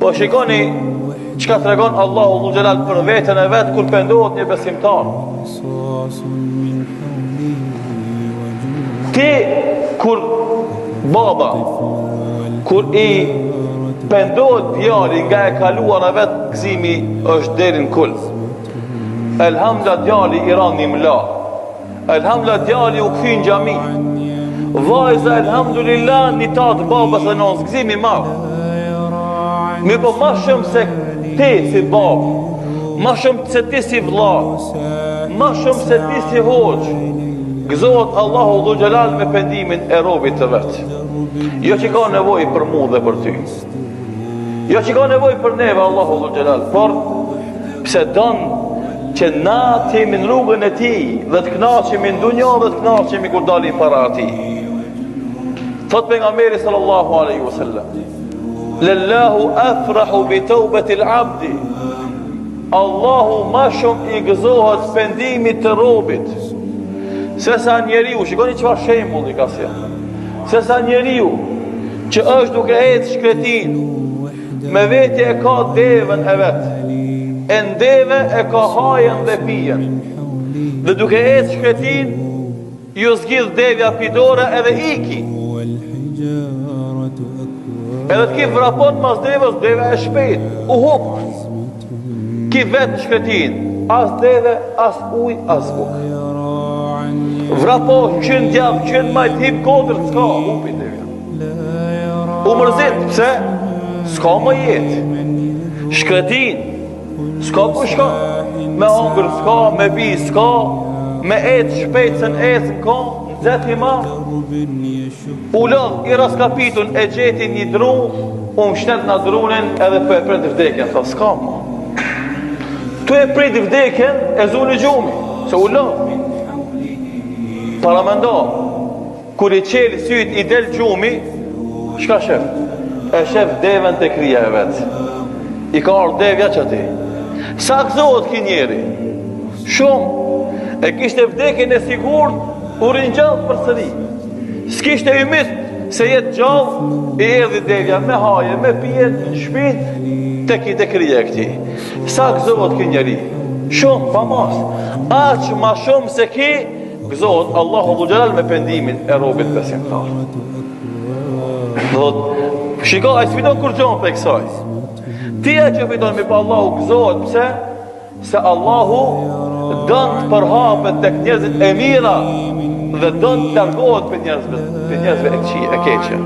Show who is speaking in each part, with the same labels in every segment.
Speaker 1: Po shikoni çka tregon Allahu Dhu Xhelal për veten e vet kur pendohet një besimtar. Ti kur baba, kur i pendohet djali nga e kaluara vet, gëzimi është deri në kul. Elhamdulillah djali i ran një mla. Elhamdulillah djali u kthy në xhami. Vajza elhamdulillah një tatë babas dhe nonës, gëzimi madh. Mi po ma shumë se ti si babë, ma shumë se ti si vlla, ma shumë se ti si hoq, gëzohet Allahu Dhu Xhelal me pendimin e robit të vetë. Jo që ka nevoj për mu dhe për ty, jo që ka nevoj për neve Allahu Dhu Xhelal, por pse donë që na t'jemi në rrugën e ti dhe të knaqemi në dunja dhe të knaqemi kur dalim para ati. Thot pejgamberi sallallahu alaihi wasallam, Lillahu afrahu bi tawbatil abdi. Allahu ma shumë i gëzohet pendimit të robit se sa njeriu, shikoni çfarë shembulli ka sjell. Se sa njeriu që është duke ecë shkretin, me veti e ka devën e vet, e ndeve e ka hajen dhe pijen, dhe duke ecë shkretin, ju zgjidh devja pidore edhe iki. Edhe t'ki vrapon mas devës, deve e shpejt, u hup. Ki vetë shkretin, as deve, as uj, as buk. Vrapo, qënë djavë, qënë majt, hip kodrë, s'ka, hupi devja. U mërzit, pse? S'ka më jetë. Shkretin, s'ka ku shka. Me hongër s'ka, me bi s'ka, me etë shpejt se në etë s'ka, zeti ma. U lodh i raskapitun e gjeti një dru, unë shtet në drunin edhe për e prit vdekjen. Tha, s'ka ma. Tu e prit vdekjen e zuni gjumi, se u lodh. Paramendo, kur i qeli syt i del gjumi, shka shef? E shef devën të krija e vetë. I ka ardhur devja që ti. Sa gëzohet ki njeri? Shumë. E kishte vdekjen e sigurt, u ringjall për sëri. S'kishte ymit se jetë gjallë, i erdhi devja me haje, me pijet, në shpinë, tek i të krije këti. Sa gëzohet ki njeri? Shumë, pa mas. Aq ma shumë se ki, gëzohet Allahu Dhu Xhelal me pendimin e robit besimtar. Shiko, a i sfidon kur gjohën për kësaj. Ti e që fiton me pa Allahu gëzohet, pse? Se Allahu dënë të përhapet tek njerëzit e mira dhe dënë të largohet për njerëzve e keqja.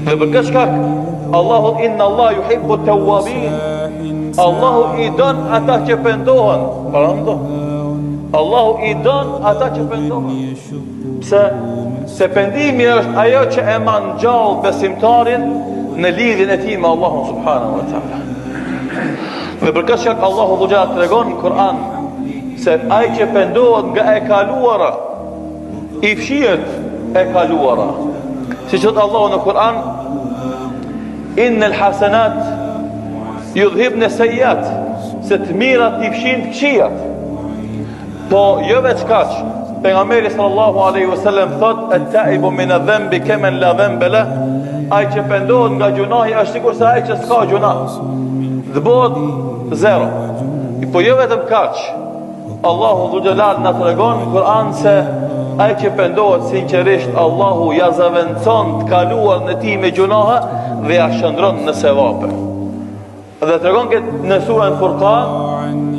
Speaker 1: Dhe për këtë shkak, Allahu inna Allah yuhibbu tawwabin. Allahu i dënë ata që pendohen. Paramdo. Allahu i dënë ata që pendohen. Pse? Se pendimi është ajo që e man gjallë besimtarin në lidhjen e tij me Allahun subhanahu wa taala. Dhe për këtë shkak Allahu Dhu Xhelal tregon në Kur'an se ai që pendohet nga e kaluara i fshihet e kaluara. Siç thot Allahu në Kur'an, innal hasanat yudhhibna sayyiat, se të mirat i fshin të këqijat. Po jo veç kaq. Pejgamberi sallallahu alaihi wasallam thot, at-taibu min adh-dhanbi kaman la dhanba lah. Ai që pendohet nga gjunahi është sikur se ai që s'ka gjunah. Dhe bëhet zero. Po jo vetëm kaq. Allahu Dhu Xhelal na tregon në Kur'an se ai që pendohet sinqerisht, Allahu ja zaventson të kaluar në ti me gjunahe dhe ja shëndron në sevape. Dhe tregon këtë në surën Furqan,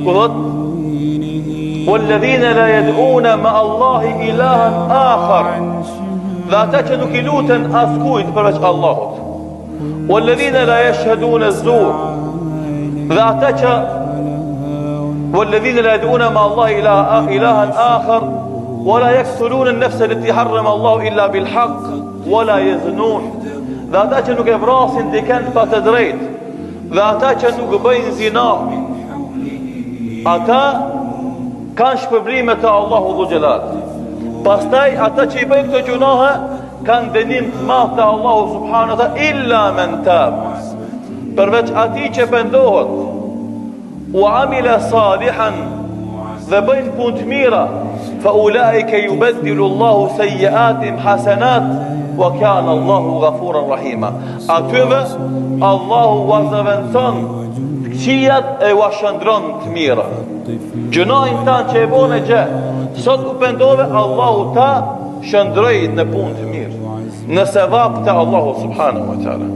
Speaker 1: ku thot, وَالَّذِينَ لَا يَدْعُونَ مَعَ اللَّهِ إِلَهًا آخَرَ. Dhe ata që nuk I luten askujt përveç Allahut. وَالَّذِينَ لَا يَشْهَدُونَ الزُّورَ. Dhe ata që وَالَّذِينَ لَا يَدْعُونَ مَعَ اللَّهِ إِلَهًا آخَرَ وَلَا يَقْتُلُونَ النَّفْسَ الَّتِي حَرَّمَ اللَّهُ إِلَّا بِالْحَقِّ وَلَا يَزْنُونَ. Dhe ata që nuk e vrasin dikën pa të drejtë. Dhe ata që nuk bëjnë zina. Ata kanë shpërblimet të Allahu Dhu Xhelal. Pastaj ata që I bëjnë këto gjunahe kanë dënim të madh të Allahu subhanahu wa taala, illa man tab. Përveç atij që pendohet, wa amila salihan, dhe bëjnë punë të mira, fa ulaika yubaddilu Allahu sayyi'atihim hasanat. wa kana Allahu ghafuran rahima. Atyve Allahu vazhëventon këqijat e u shëndron të mira. Gjunojnë tanë që e bone gjë, sot u pendove, Allahu ta shëndroj në punë të mirë, në sevap të Allahu subhanahu wa ta'ala.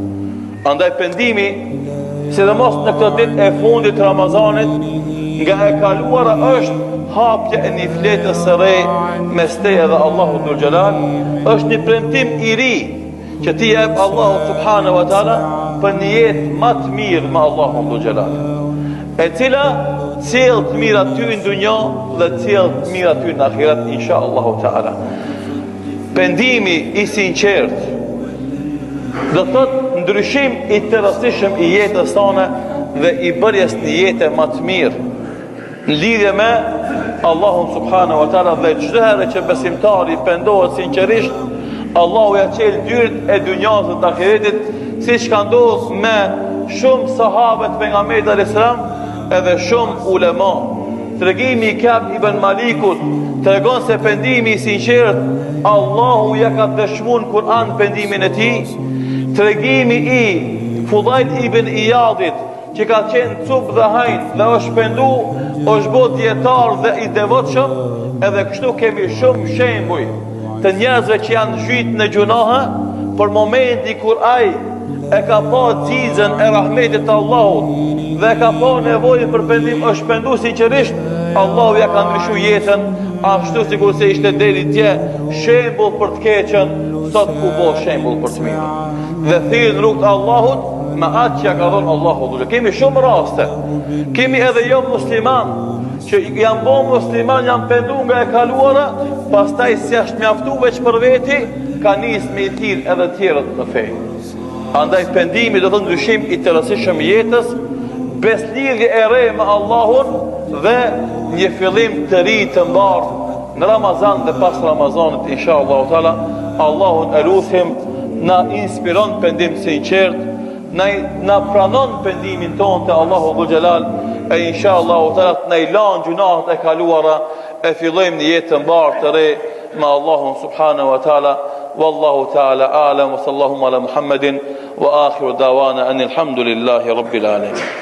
Speaker 1: Andaj pendimi, sidomos në këtë ditë e fundit të Ramazanit, nga e kaluara është hapja e një fletës së re mes teje dhe Allahu dhul xhelal, është një premtim i ri që ti jep Allahu subhanahu wa ta'ala për një jetë më të mirë me Allahu dhul xhelal, e cila cilë të mira ty në dunja dhe cilë të mira ty në akhirat, insha Allahu ta'ala. Pendimi i sinqert do thot ndryshim i të rëndësishëm i jetës tonë dhe i bërjes një jetë më të mirë në lidhje me Allahun subhanahu wa ta'ala, dhe çdo herë që besimtari pendohet sinqerisht, Allahu ja çel dyert e dunjas dhe të ahiretit, siç ka ndodhur me shumë sahabët e pejgamberit alayhis salam edhe shumë ulema. Tregimi i Ka'b ibn Malikut tregon se pendimi i sinqert Allahu ja ka dëshmuar në Kur'an pendimin e tij. Tregimi i Fudail ibn Iyadit që ka qenë cup dhe hajn dhe është pendu, është bot djetar dhe i devotshëm, edhe kështu kemi shumë shembuj të njerëzve që janë zhyt në gjunahe, për momenti kur ai e ka pa xizën e rahmetit të Allahut dhe ka pa nevojën për pendim, është pendu sinqerisht, Allahu ja ka ndryshu jetën, ashtu sikur se ishte deri dje shembull për të keqen, sot u bo shembull për të mirën. Dhe thirrën rrugt Allahut me atë që ja ka dhënë Allahu dhul. Kemi shumë raste. Kemi edhe jo musliman që janë bo musliman, janë pendu nga e kaluara, pastaj si është mjaftu veç për veti, ka nisë me i thirr edhe tjerët në fe. Andaj pendimi do të ndryshim i të rëndësishëm i jetës, beslidhje e re me Allahun dhe një fillim të ri të mbarë në Ramazan dhe pas Ramazanit, inshallah taala. Allahun e lutim na inspiron pendim sinqert, na pranon pendimin ton te Allahu dhul xhelal, e inshallah taala na i lan gjunahet e kaluara, e fillojmë një jetë të mbarë të re me Allahun subhanahu wa taala. Wallahu taala a'lam, wa sallallahu ala Muhammedin wa akhiru dawana anil hamdulillahi rabbil alamin.